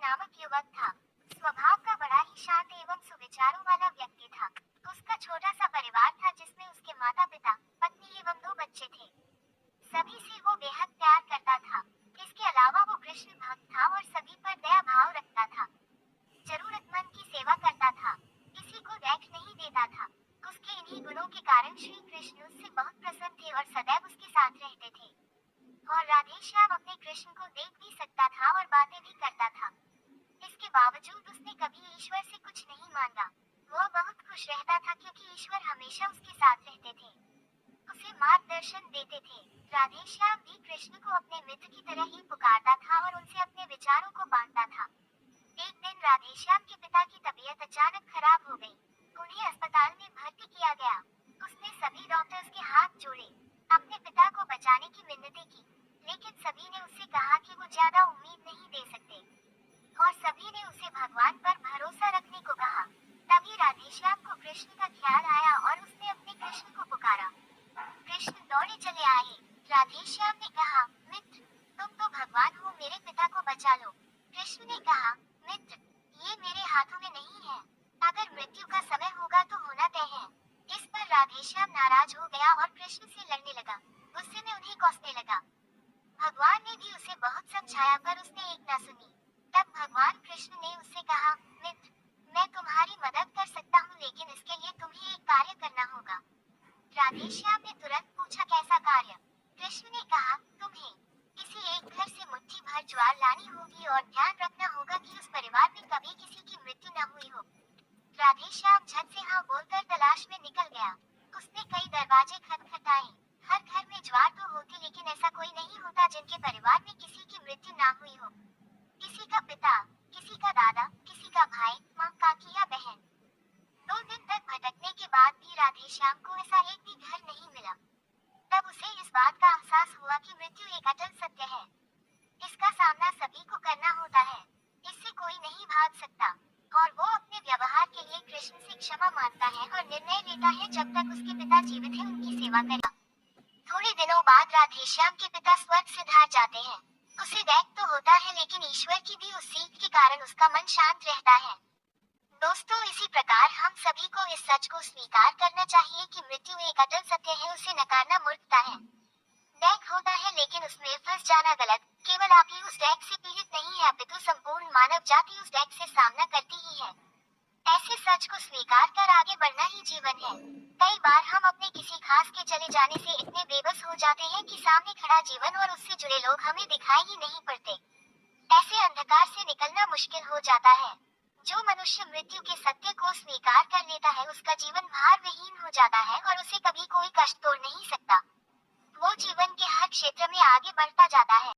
नामक युवक था। स्वभाव का बड़ा ही शांत एवं सुविचारों वाला व्यक्ति था। उसका छोटा सा परिवार था जिसमें उसके माता पिता, पत्नी एवं 2 बच्चे थे। सभी से वो बेहद प्यार करता था। इसके अलावा वो कृष्ण भक्त था और सभी पर दया भाव रखता था। जरूरतमंद की सेवा करता था, किसी को देख नहीं देता था। उसके इन्हीं गुणों के कारण श्री कृष्ण उससे बहुत प्रसन्न थे और सदैव उसके साथ रहते थे। और राधे श्याम अपने कृष्ण को देख भी सकता था और बातें भी करता था। इसके बावजूद उसने कभी ईश्वर से कुछ नहीं मांगा। वह बहुत खुश रहता था क्योंकि ईश्वर हमेशा उसके साथ रहते थे, उसे मार्गदर्शन देते थे। राधे श्याम भी कृष्ण को अपने मित्र की तरह ही पुकारता था और उनसे अपने विचारों को बांटता था। एक दिन राधे श्याम के पिता की तबीयत अचानक खराब हो गई। उन्हें अस्पताल में भर्ती किया गया। उसने सभी डॉक्टर्स के हाथ जोड़े, अपने पिता को बचाने की मिन्नतें की, लेकिन सभी ने उससे कहा कि वो ज्यादा उम्मीद नहीं दे सकते और सभी ने उसे भगवान पर भरोसा रखने को कहा। तभी राधेश्याम को कृष्ण का ख्याल आया और उसने अपने कृष्ण को पुकारा। कृष्ण दौड़े चले आए। राधेश्याम ने कहा, मित्र, तुम तो भगवान हो, मेरे पिता को बचा लो। कृष्ण ने कहा, मित्र, ये मेरे हाथों में नहीं है। अगर मृत्यु का समय होगा तो होना तय है। इस पर राधेश्याम नाराज हो गया और कृष्ण से लड़ने लगा। गुस्से में उन्हें कोसने लगा। भगवान ने भी उसे बहुत समझाया पर उसने एक न सुनी। तब भगवान कृष्ण ने उससे कहा, मित्र, मैं तुम्हारी मदद कर सकता हूँ, लेकिन इसके लिए तुम्हें एक कार्य करना होगा। राधेश्याम ने तुरंत पूछा, कैसा कार्य? कृष्ण ने कहा, तुम्हें किसी एक घर से मुट्ठी भर ज्वार लानी होगी और ध्यान रखना होगा कि उस परिवार में कभी किसी की मृत्यु न हुई हो। राधेश्याम झट से हाँ बोलकर तलाश में निकल गया। उसने कई दरवाजे खटखटाए। हर घर में ज्वार तो होती, लेकिन ऐसा कोई नहीं होता जिनके परिवार में किसी की मृत्यु ना हुई हो। किसी का पिता, किसी का दादा, किसी का भाई, माँ, काकी या बहन। 2 दिन तक भटकने के बाद भी राधेश्याम को ऐसा एक भी घर नहीं मिला। तब उसे इस बात का एहसास हुआ कि मृत्यु एक अटल सत्य है। इसका सामना सभी को करना होता है, इससे कोई नहीं भाग सकता। और वो अपने व्यवहार के लिए कृष्ण से क्षमा मांगता है और निर्णय लेता है जब तक उसके पिता जीवित हैं उनकी सेवा करेगा। थोड़े दिनों बाद राधेश्याम के पिता स्वर्ग सिधार जाते हैं। उसे दैख तो होता है, लेकिन ईश्वर की दी उस सीख के कारण उसका मन शांत रहता है। दोस्तों, इसी प्रकार हम सभी को इस सच को स्वीकार करना चाहिए कि मृत्यु एक अटल सत्य है, उसे नकारना मूर्खता है। दैख होता है, लेकिन उसमें फंस जाना गलत। केवल आप ही उस दैख से पीड़ित नहीं है, अपितु संपूर्ण मानव जाति उस दैख से सामना करती ही है। ऐसे सच को स्वीकार कर आगे बढ़ना ही जीवन है। कई बार हम अपने किसी खास के चले जाने से इतने बेबस हो जाते हैं कि सामने खड़ा जीवन और उससे जुड़े लोग हमें दिखाई ही नहीं पड़ते। ऐसे अंधकार से निकलना मुश्किल हो जाता है। जो मनुष्य मृत्यु के सत्य को स्वीकार कर लेता है उसका जीवन भार विहीन हो जाता है और उसे कभी कोई कष्ट तोड़ नहीं सकता। वो जीवन के हर क्षेत्र में आगे बढ़ता जाता है।